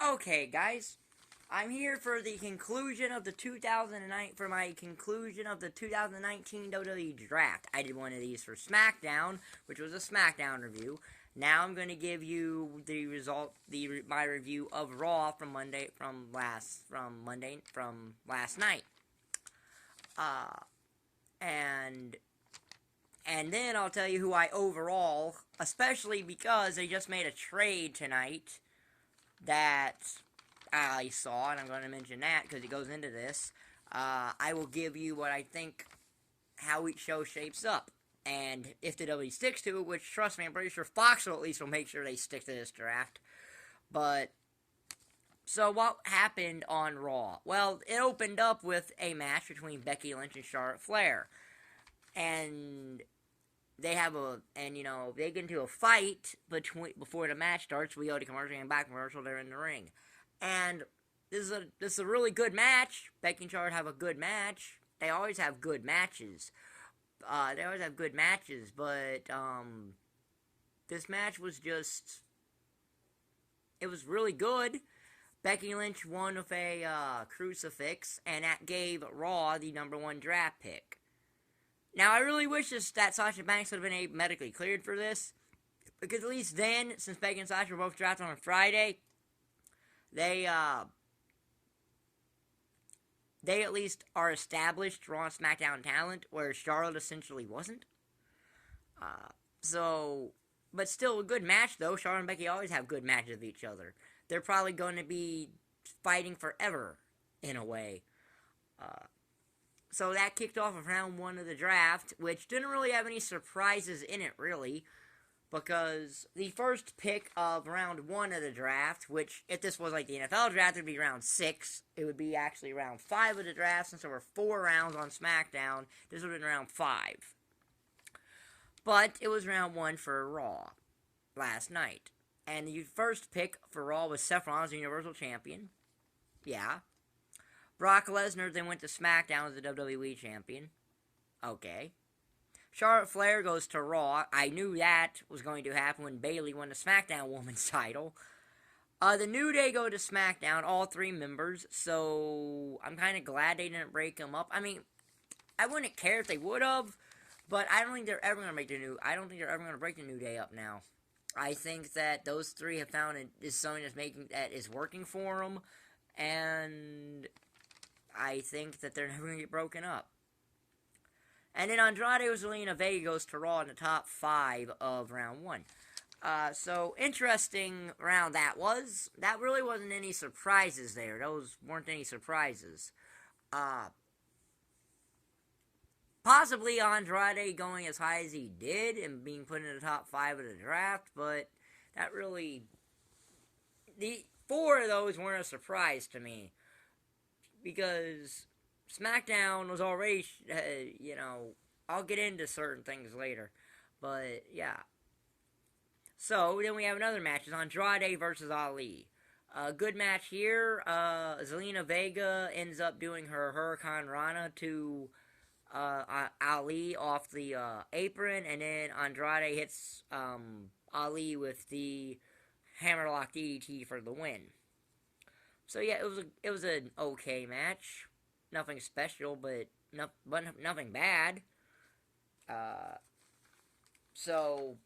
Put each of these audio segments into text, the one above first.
Okay, guys, I'm here for the conclusion of the 2009 for my conclusion of the 2019 WWE Draft. I did one of these for SmackDown, which was a SmackDown review. Now I'm going to give you the result, my review of Raw from last night. Uh, and and then I'll tell you who I overall, especially because they just made a trade tonight that I saw, and I'm going to mention that because it goes into this. I will give you what I think how each show shapes up. And if the W sticks to it, which trust me, I'm pretty sure Fox will at least will make sure they stick to this draft. But so what happened on Raw? Well, it opened up with a match between Becky Lynch and Charlotte Flair, and they have they get into a fight before the match starts. We go to commercial and back commercial. They're in the ring, and this is a really good match. Becky and Charlotte have a good match. They always have good matches. But this match was just it was really good. Becky Lynch won with a crucifix, and that gave Raw the #1 draft pick. Now, I really wish that Sasha Banks would have been medically cleared for this, because at least then, since Becky and Sasha were both drafted on a Friday, they at least are established Raw and SmackDown talent, where Charlotte essentially wasn't. Uh, but still a good match though. Charlotte and Becky always have good matches with each other. They're probably going to be fighting forever, in a way. Uh, So that kicked off of round 1 of the draft, which didn't really have any surprises in it, really, because the first pick of round 1 of the draft, which if this was like the NFL draft, it would be round 6. It would be actually round 5 of the draft, since there were 4 rounds on SmackDown. This would have been round 5. But it was round 1 for Raw last night. And the first pick for Raw was Seth Rollins, the Universal Champion. Yeah. Brock Lesnar then went to SmackDown as the WWE Champion. Okay. Charlotte Flair goes to Raw. I knew that was going to happen when Bayley won the SmackDown Women's title. The New Day go to SmackDown, all 3 members, so I'm kind of glad they didn't break them up. I mean, I wouldn't care if they would have, but I don't think they're ever going to I don't think they're ever going to break the New Day up now. I think that those 3 have found is something that is working for them, and I think that they're never going to get broken up. And then Andrade Zelina Vega goes to Raw in the top 5 of round 1. So, interesting round that was. That really wasn't any surprises there. Those weren't any surprises. Possibly Andrade going as high as he did and being put in the top 5 of the draft, but that really... The 4 of those weren't a surprise to me, because SmackDown was already, I'll get into certain things later, but yeah. So then we have another match. It's Andrade versus Ali. A good match here. Zelina Vega ends up doing her Hurricane Rana to Ali off the apron, and then Andrade hits Ali with the Hammerlock DDT for the win. So yeah, it was an okay match. Nothing special, but nothing bad. So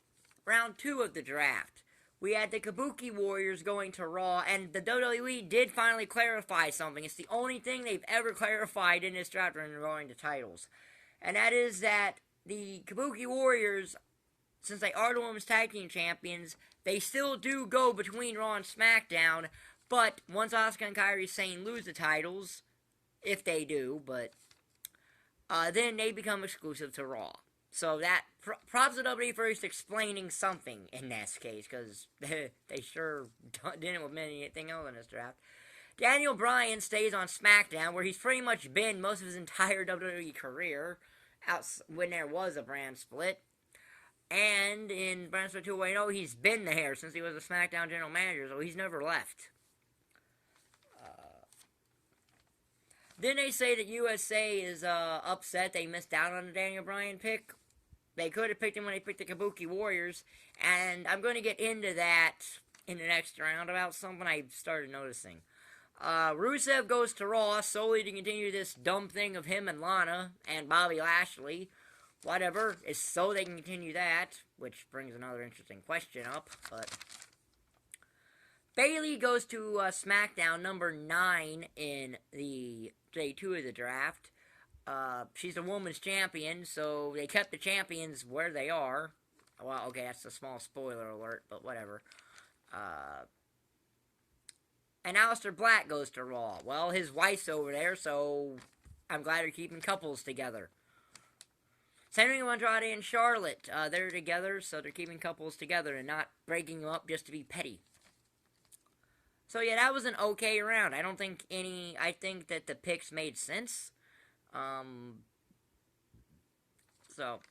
round 2 of the draft, we had the Kabuki Warriors going to Raw, and the WWE did finally clarify something. It's the only thing they've ever clarified in this draft when going to titles, and that is that the Kabuki Warriors, since they are the Women's Tag Team Champions, they still do go between Raw and SmackDown. But once Asuka and Kairi Sane lose the titles, if they do, but then they become exclusive to Raw. So that props to WWE for explaining something in this case, because they sure didn't with anything else in this draft. Daniel Bryan stays on SmackDown, where he's pretty much been most of his entire WWE career, when there was a brand split. And in Brand Split 2.0, he's been there since he was a SmackDown general manager, so he's never left. Then they say that USA is upset they missed out on the Daniel Bryan pick. They could have picked him when they picked the Kabuki Warriors, and I'm going to get into that in the next round about something I started noticing. Rusev goes to Raw solely to continue this dumb thing of him and Lana and Bobby Lashley. Whatever, is so they can continue that, which brings another interesting question up, but Bayley goes to SmackDown, number 9 in the day 2 of the draft. She's a woman's champion, so they kept the champions where they are. Well, okay, that's a small spoiler alert, but whatever. And Aleister Black goes to Raw. Well, his wife's over there, so I'm glad they're keeping couples together. Cedric Andrade and Charlotte, they're together, so they're keeping couples together and not breaking them up just to be petty. So yeah, that was an okay round. I think that the picks made sense. So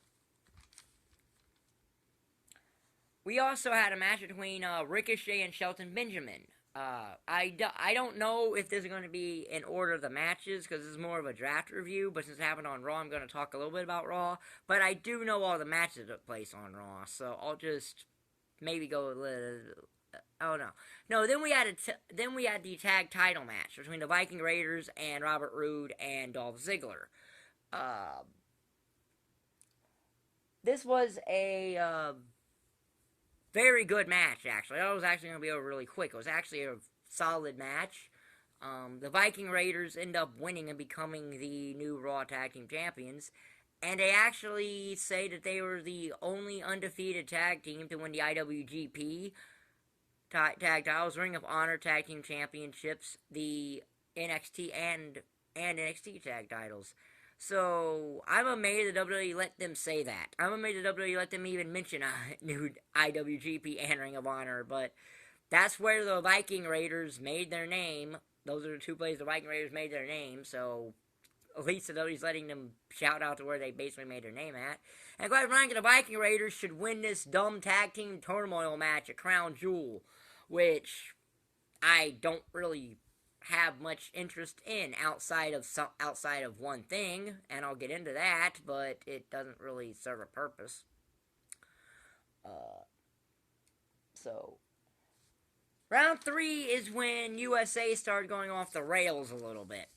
we also had a match between Ricochet and Shelton Benjamin. I don't know if this is going to be in order of the matches, because this is more of a draft review, but since it happened on Raw, I'm going to talk a little bit about Raw. But I do know all the matches that took place on Raw, so I'll just maybe go a little... Oh, no. No, then we had the tag title match between the Viking Raiders and Robert Roode and Dolph Ziggler. This was a very good match, actually. I was actually going to be over really quick. It was actually a solid match. The Viking Raiders end up winning and becoming the new Raw Tag Team Champions. And they actually say that they were the only undefeated tag team to win the IWGP tag titles, Ring of Honor Tag Team Championships, the NXT and NXT tag titles. So, I'm amazed that WWE let them say that. I'm amazed that WWE let them even mention a new IWGP and Ring of Honor, but that's where the Viking Raiders made their name. Those are the two places the Viking Raiders made their name, so at least WWE's letting them shout out to where they basically made their name at. And quite frankly, the Viking Raiders should win this dumb tag team turmoil match at Crown Jewel, which I don't really have much interest in outside of one thing, and I'll get into that, but it doesn't really serve a purpose. So round 3 is when USA started going off the rails a little bit,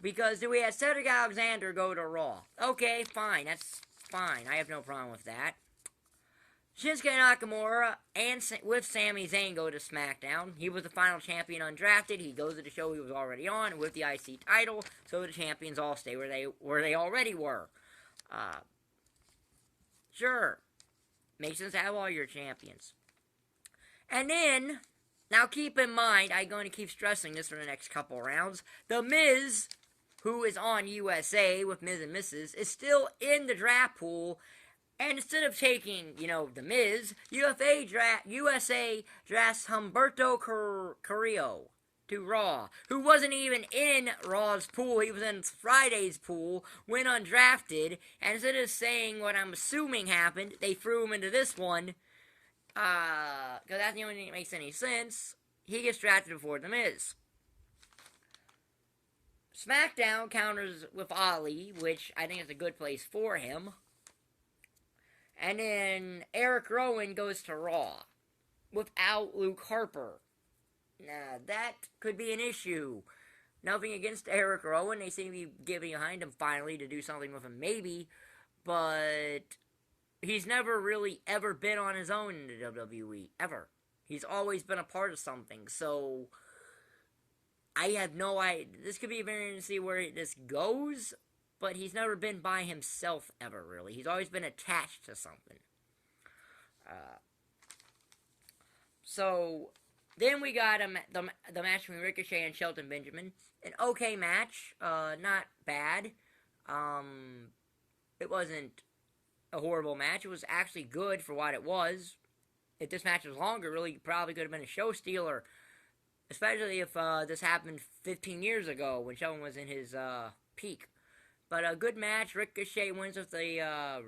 because we had Cedric Alexander go to Raw. Okay, fine, that's fine. I have no problem with that. Shinsuke Nakamura and with Sami Zayn go to SmackDown. He was the final champion undrafted. He goes to the show he was already on with the IC title, so the champions all stay where they already were. Sure, makes sense to have all your champions. And then, now keep in mind, I'm going to keep stressing this for the next couple rounds. The Miz, who is on USA with Miz and Mrs., is still in the draft pool. And instead of taking, The Miz, USA drafts Humberto Carrillo to Raw, who wasn't even in Raw's pool. He was in Friday's pool, went undrafted, and instead of saying what I'm assuming happened, they threw him into this one, because that's the only thing that makes any sense. He gets drafted before The Miz. SmackDown counters with Ali, which I think is a good place for him. And then Eric Rowan goes to Raw without Luke Harper. Now, that could be an issue. Nothing against Eric Rowan. They seem to be getting behind him finally to do something with him, maybe. But he's never really ever been on his own in the WWE. Ever. He's always been a part of something. So, I have no idea. This could be very interesting to see where this goes. But he's never been by himself ever, really. He's always been attached to something. So, then we got the match between Ricochet and Shelton Benjamin. An okay match. Not bad. It wasn't a horrible match. It was actually good for what it was. If this match was longer, really probably could have been a show stealer. Especially if this happened 15 years ago when Shelton was in his peak. But a good match. Ricochet wins with the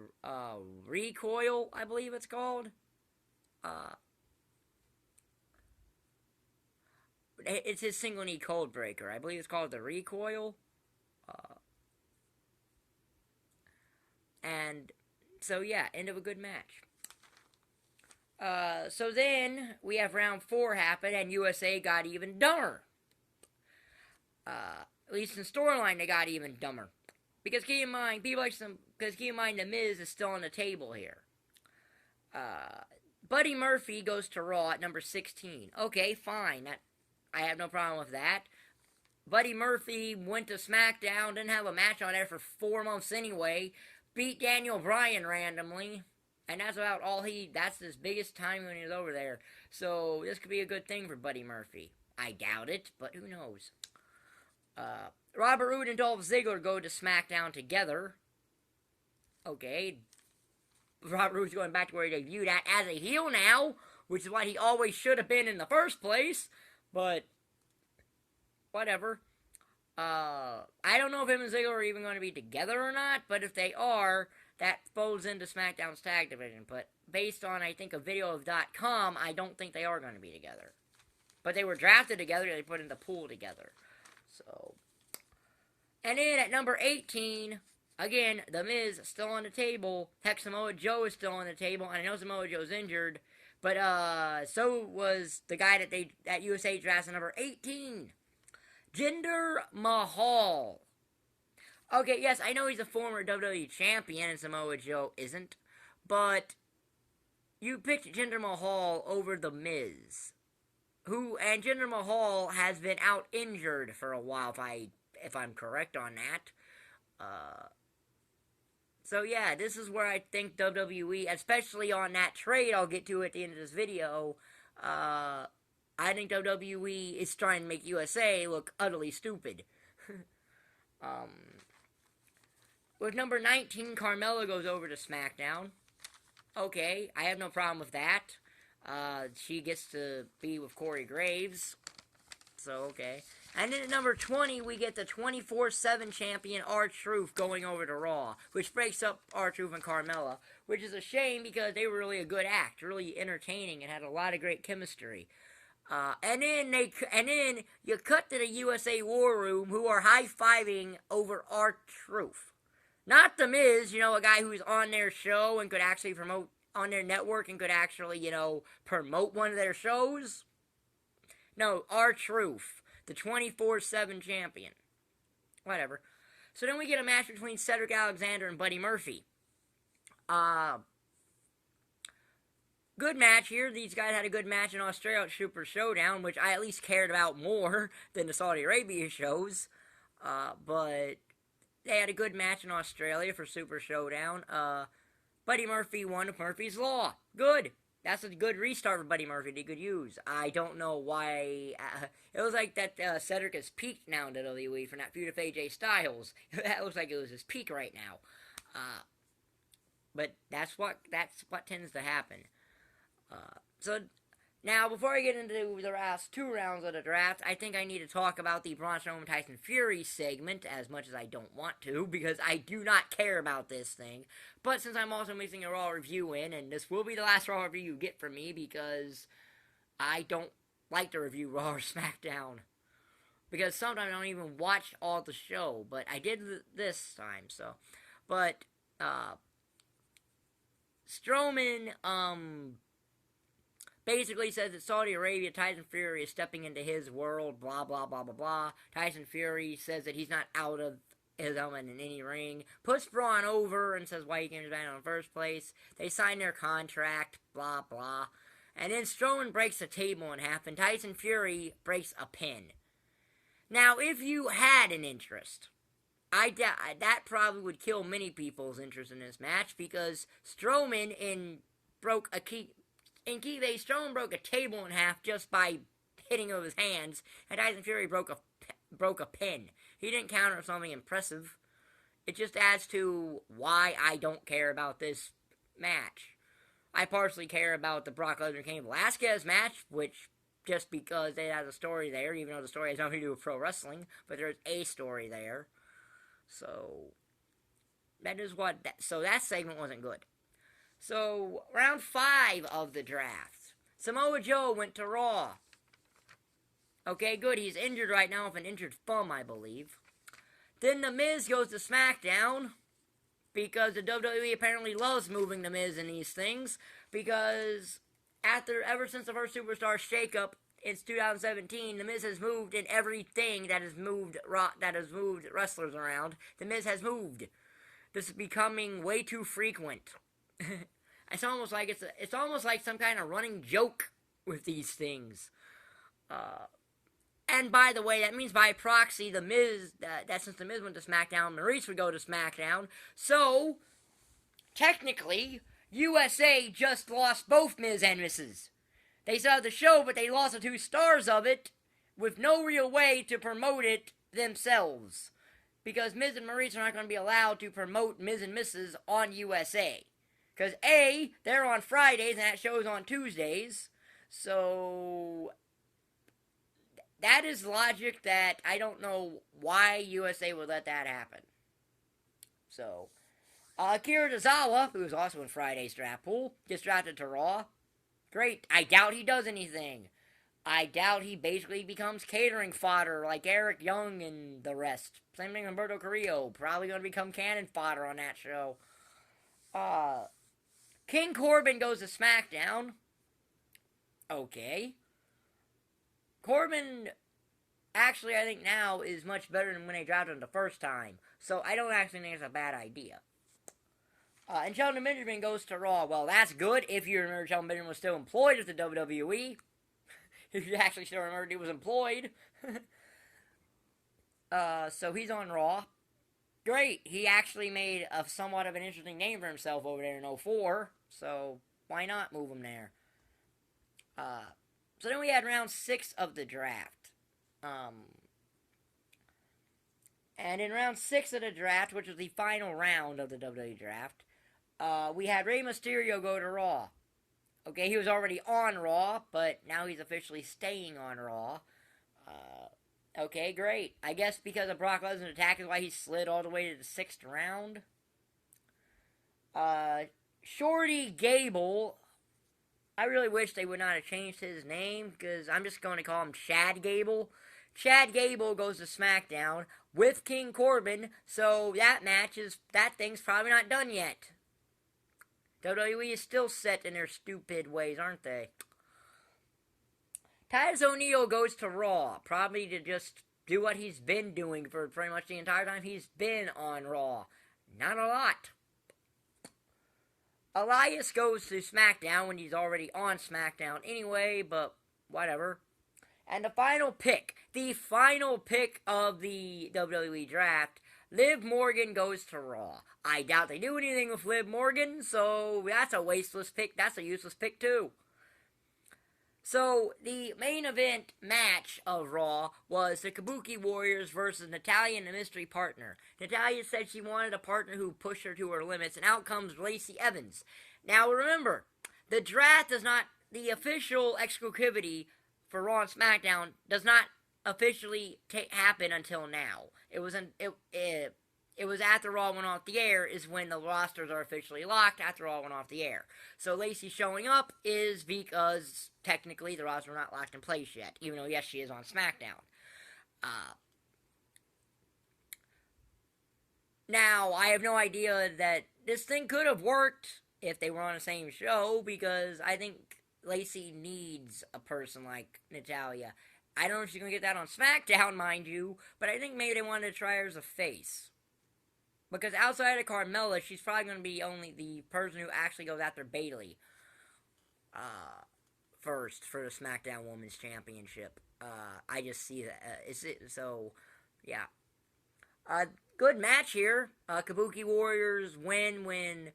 recoil, I believe it's called. It's his single knee cold breaker. I believe it's called the recoil. And so yeah, end of a good match. So then we have round 4 happen, and USA got even dumber. At least in storyline, they got even dumber. Because keep in mind, the Miz is still on the table here. Buddy Murphy goes to Raw at number 16. Okay, fine. I have no problem with that. Buddy Murphy went to SmackDown, didn't have a match on there for 4 months anyway. Beat Daniel Bryan randomly. And that's about all that's his biggest time when he was over there. So this could be a good thing for Buddy Murphy. I doubt it, but who knows. Robert Roode and Dolph Ziggler go to SmackDown together. Okay. Robert Roode's going back to where he debuted at as a heel now, which is what he always should have been in the first place. But whatever. I don't know if him and Ziggler are even going to be together or not, but if they are, that folds into SmackDown's tag division. But based on, I think, a video of .com, I don't think they are going to be together. But they were drafted together, they put in the pool together. So, and then at number 18, again, The Miz still on the table. Heck, Samoa Joe is still on the table, and I know Samoa Joe's injured, but so was the guy that USA drafted number 18, Jinder Mahal. Okay, yes, I know he's a former WWE champion, and Samoa Joe isn't, but you picked Jinder Mahal over The Miz. And Jinder Mahal has been out injured for a while, if I'm correct on that. So yeah, this is where I think WWE, especially on that trade I'll get to at the end of this video, I think WWE is trying to make USA look utterly stupid. With number 19, Carmella goes over to SmackDown. Okay, I have no problem with that. She gets to be with Corey Graves. So, okay. And then at number 20, we get the 24/7 champion R-Truth going over to Raw, which breaks up R-Truth and Carmella, which is a shame because they were really a good act, really entertaining, and had a lot of great chemistry. And then you cut to the USA War Room, who are high-fiving over R-Truth. Not The Miz, a guy who's on their show and could actually promote on their network and could actually, promote one of their shows. No, R-Truth, the 24/7 champion. Whatever. So then we get a match between Cedric Alexander and Buddy Murphy. Good match here. These guys had a good match in Australia at Super Showdown, which I at least cared about more than the Saudi Arabia shows. But they had a good match in Australia for Super Showdown. Buddy Murphy won with Murphy's Law. Good. That's a good restart for Buddy Murphy they could use. I don't know why. It was like that Cedric has peaked now in WWE from that feud with AJ Styles. That looks like it was his peak right now. But that's what tends to happen. So now, before I get into the last 2 rounds of the draft, I think I need to talk about the Braun Strowman Tyson Fury segment, as much as I don't want to, because I do not care about this thing. But since I'm also mixing a Raw review in, and this will be the last Raw review you get from me, because I don't like to review Raw or SmackDown. Because sometimes I don't even watch all the show, but I did this time, so. But, Strowman, basically says that Saudi Arabia, Tyson Fury is stepping into his world, blah, blah, blah, blah, blah. Tyson Fury says that he's not out of his element in any ring. Puts Braun over and says why he came to Japan in the first place. They sign their contract, blah, blah. And then Strowman breaks the table in half, and Tyson Fury breaks a pin. Now, if you had an interest, that probably would kill many people's interest in this match, because Strowman broke a Strowman broke a table in half just by hitting it with his hands, and Tyson Fury broke a pin. He didn't counter something impressive. It just adds to why I don't care about this match. I partially care about the Brock Lesnar-Cain Velasquez match, which just because it has a story there, even though the story has nothing to do with pro wrestling, but there's a story there. So that segment wasn't good. So, round 5 of the draft. Samoa Joe went to Raw. Okay, good. He's injured right now with an injured thumb, I believe. Then The Miz goes to SmackDown, because the WWE apparently loves moving The Miz in these things, because ever since the first Superstar shakeup, it's 2017. The Miz has moved in everything that has moved wrestlers around. The Miz has moved. This is becoming way too frequent. It's almost like some kind of running joke with these things. And by the way, that means by proxy, the Miz, that since the Miz went to SmackDown, Maurice would go to SmackDown. So, technically, USA just lost both Miz and Mrs. They saw the show, but they lost the 2 stars of it with no real way to promote it themselves. Because Miz and Maurice are not going to be allowed to promote Miz and Mrs. on USA. Because A, they're on Fridays and that show's on Tuesdays. So, that is logic that I don't know why USA would let that happen. So, Akira Tozawa, who is also in Friday's draft pool, gets drafted to Raw. Great. I doubt he does anything. I doubt he basically becomes catering fodder like Eric Young and the rest. Same thing with Humberto Carrillo. Probably going to become cannon fodder on that show. King Corbin goes to SmackDown. Okay. Corbin, actually, I think now is much better than when they drafted him the first time. So I don't actually think it's a bad idea. And Shelton Benjamin goes to Raw. Well, that's good if you remember Shelton Benjamin was still employed with the WWE. If you actually still remember he was employed. So he's on Raw. Great. He actually made a somewhat of an interesting name for himself over there in 2004. So why not move him there? So then we had round 6 of the draft. And in round 6 of the draft, which was the final round of the WWE Draft, we had Rey Mysterio go to Raw. Okay, he was already on Raw, but now he's officially staying on Raw. Okay, great. I guess because of Brock Lesnar's attack is why he slid all the way to the 6th round. Shorty Gable, I really wish they would not have changed his name, because I'm just going to call him Chad Gable. Chad Gable goes to SmackDown with King Corbin, so that thing's probably not done yet. WWE is still set in their stupid ways, aren't they? Titus O'Neil goes to Raw, probably to just do what he's been doing for pretty much the entire time he's been on Raw. Not a lot. Elias goes to SmackDown when he's already on SmackDown anyway, but whatever. And the final pick of the WWE Draft, Liv Morgan goes to Raw. I doubt they do anything with Liv Morgan, so that's a wasteless pick. That's a useless pick, too. So, the main event match of Raw was the Kabuki Warriors versus Natalya and the Mystery Partner. Natalya said she wanted a partner who pushed her to her limits, and out comes Lacey Evans. Now, remember, the draft does not, the official exclusivity for Raw and SmackDown does not officially happen until now. It was after Raw went off the air is when the rosters are officially locked after Raw went off the air. So Lacey showing up is because technically the rosters are not locked in place yet, even though yes, she is on SmackDown. Now, I have no idea that this thing could have worked if they were on the same show, because I think Lacey needs a person like Natalya. I don't know if she's going to get that on SmackDown, mind you, but I think maybe they wanted to try her as a face. Because outside of Carmella, she's probably going to be only the person who actually goes after Bayley first for the SmackDown Women's Championship. I just see that. So, yeah. Good match here. Kabuki Warriors win when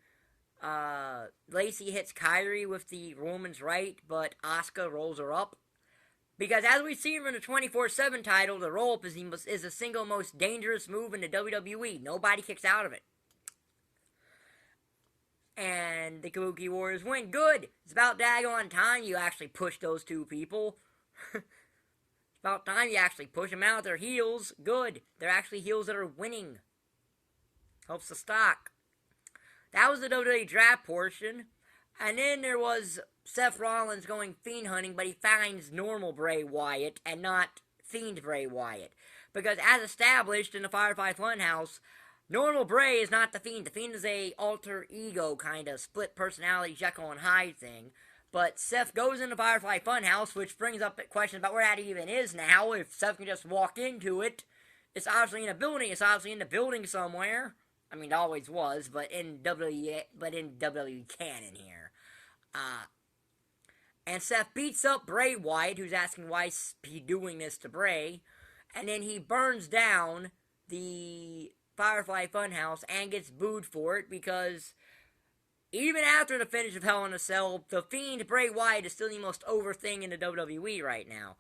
Lacey hits Kyrie with the woman's right, but Asuka rolls her up. Because as we've seen from the 24/7 title, the roll-up is the single most dangerous move in the WWE. Nobody kicks out of it. And the Kabuki Warriors win. Good. It's about daggone time you actually push those two people. It's about time you actually push them out. They're heels. Good. They're actually heels that are winning. Helps the stock. That was the WWE Draft portion. And then there was Seth Rollins going Fiend hunting, but he finds normal Bray Wyatt and not Fiend Bray Wyatt. Because as established in the Firefly Funhouse, normal Bray is not the Fiend. The Fiend is a alter ego kind of split personality Jekyll and Hyde thing. But Seth goes into Firefly Funhouse, which brings up questions about where that even is now. If Seth can just walk into it, it's obviously in a building. It's obviously in the building somewhere. I mean, it always was, but in WWE canon here. And Seth beats up Bray Wyatt, who's asking why he's doing this to Bray. And then he burns down the Firefly Funhouse and gets booed for it because even after the finish of Hell in a Cell, the Fiend Bray Wyatt is still the most over thing in the WWE right now.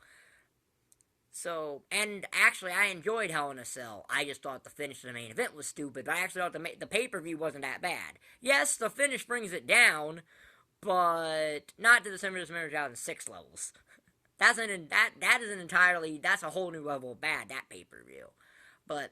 So, and actually, I enjoyed Hell in a Cell. I just thought the finish of the main event was stupid, but I actually thought the pay-per-view wasn't that bad. Yes, the finish brings it down, but not to the Summer 2006 levels. That's a whole new level of bad, that pay-per-view. But,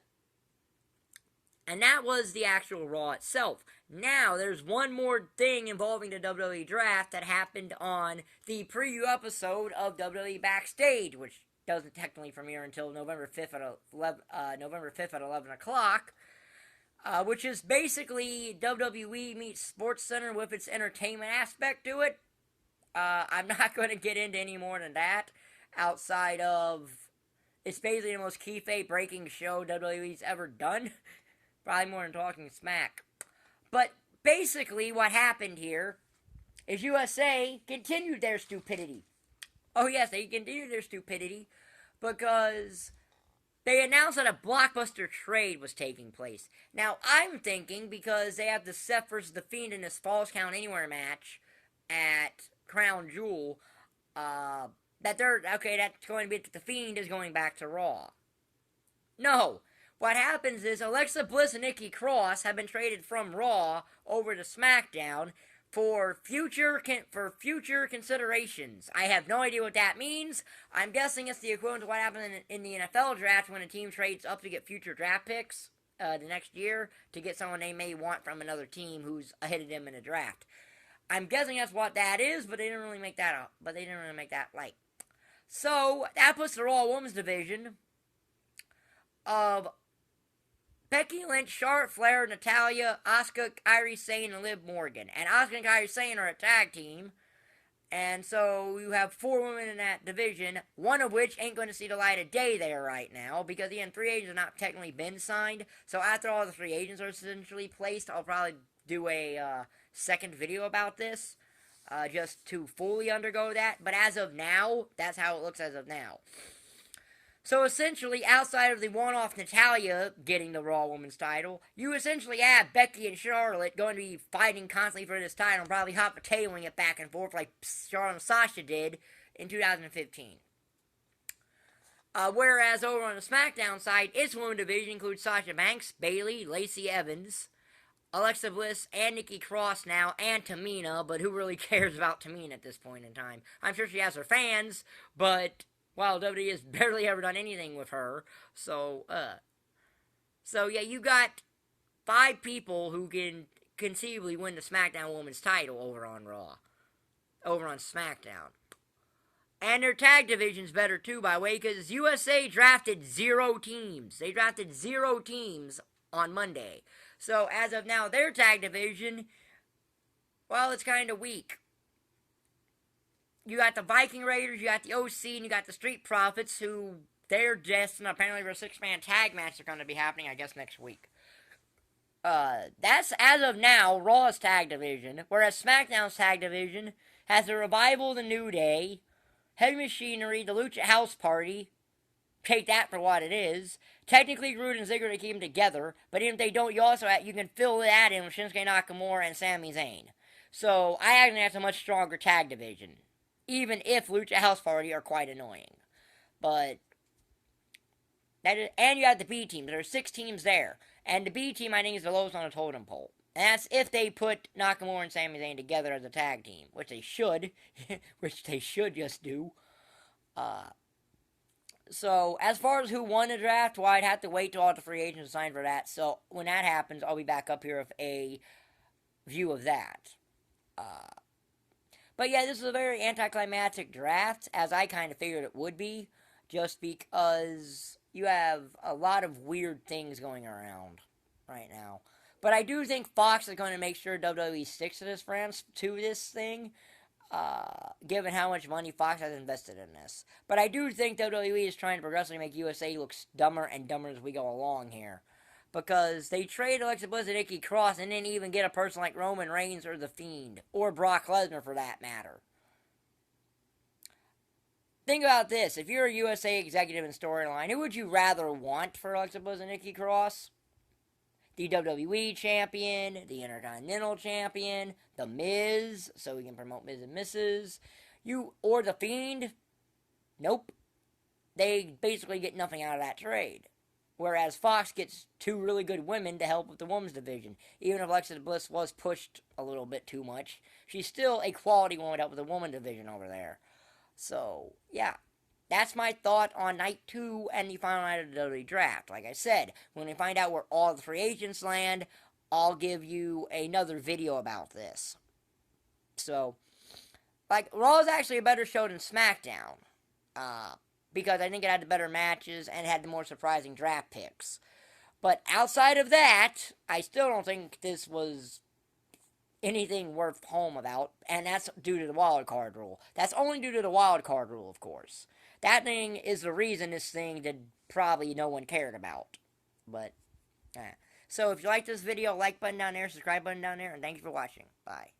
and that was the actual Raw itself. Now, there's one more thing involving the WWE Draft that happened on the preview episode of WWE Backstage, which doesn't technically premiere until November 5th at 11 o'clock, which is basically WWE meets SportsCenter with its entertainment aspect to it. I'm not going to get into any more than that, outside of, it's basically the most kayfabe breaking show WWE's ever done. Probably more than Talking Smack. But basically what happened here is USA continued their stupidity. Oh yes, they continued their stupidity because they announced that a blockbuster trade was taking place. Now, I'm thinking because they have the Seth versus The Fiend in this Falls Count Anywhere match at Crown Jewel, that's going to be that The Fiend is going back to Raw. No. What happens is Alexa Bliss and Nikki Cross have been traded from Raw over to SmackDown for future considerations. I have no idea what that means. I'm guessing it's the equivalent to what happened in the NFL draft when a team trades up to get future draft picks the next year to get someone they may want from another team who's ahead of them in the draft. I'm guessing that's what that is, but they didn't really make that up. But they didn't really make that light. So that puts the Raw Women's division of Becky Lynch, Charlotte Flair, Natalya, Asuka, Kairi Sane, and Liv Morgan. And Asuka and Kairi Sane are a tag team. And so you have 4 women in that division, one of which ain't going to see the light of day there right now, because again, 3 agents have not technically been signed. So after all the 3 agents are essentially placed, I'll probably do a second video about this, just to fully undergo that. But as of now, that's how it looks as of now. So essentially, outside of the one-off Natalya getting the Raw Women's title, you essentially have Becky and Charlotte going to be fighting constantly for this title and probably hot potatoing it back and forth like Charlotte and Sasha did in 2015. Whereas over on the SmackDown side, its women's division includes Sasha Banks, Bayley, Lacey Evans, Alexa Bliss, and Nikki Cross now, and Tamina, but who really cares about Tamina at this point in time? I'm sure she has her fans, but well, WWE has barely ever done anything with her. So yeah, you got 5 people who can conceivably win the SmackDown Women's title over on Raw. Over on SmackDown. And their tag division's better too, by the way, because USA drafted 0 teams. They drafted 0 teams on Monday. So as of now, their tag division, well, it's kind of weak. You got the Viking Raiders, you got the OC, and you got the Street Profits, who they're destined apparently for a 6-man tag match that's going to be happening, I guess, next week. That's, as of now, Raw's tag division, whereas SmackDown's tag division has the Revival, the New Day, Heavy Machinery, the Lucha House Party, take that for what it is, technically Rude and Ziggler to keep them together, but even if they don't, you can fill that in with Shinsuke Nakamura and Sami Zayn. So, I actually have a much stronger tag division. Even if Lucha House Party are quite annoying. But, and you have the B team. There are 6 teams there. And the B team, I think, is the lowest on the totem pole. And that's if they put Nakamura and Sami Zayn together as a tag team. Which they should. Which they should just do. So, as far as who won the draft, well, I'd have to wait till all the free agents sign for that. So, when that happens, I'll be back up here with a view of that. But yeah, this is a very anticlimactic draft, as I kind of figured it would be, just because you have a lot of weird things going around right now. But I do think Fox is going to make sure WWE sticks to this thing. given how much money Fox has invested in this. But I do think WWE is trying to progressively make USA look dumber and dumber as we go along here. Because they traded Alexa Bliss and Nikki Cross and didn't even get a person like Roman Reigns or The Fiend. Or Brock Lesnar for that matter. Think about this. If you're a USA executive in storyline, who would you rather want for Alexa Bliss and Nikki Cross? The WWE Champion, the Intercontinental Champion, The Miz, so we can promote Miz and Mrs. Or The Fiend? Nope. They basically get nothing out of that trade. Whereas Fox gets two really good women to help with the women's division. Even if Alexa Bliss was pushed a little bit too much, she's still a quality woman to help with the women's division over there. So, yeah. That's my thought on Night 2 and the final night of the WWE Draft. Like I said, when we find out where all the free agents land, I'll give you another video about this. So, like, Raw is actually a better show than SmackDown. Because I think it had the better matches and had the more surprising draft picks. But outside of that, I still don't think this was anything worth home about, and that's due to the wild card rule. That's only due to the wild card rule, of course. That thing is the reason this thing that probably no one cared about. But, so if you like this video, like button down there, subscribe button down there, and thank you for watching. Bye.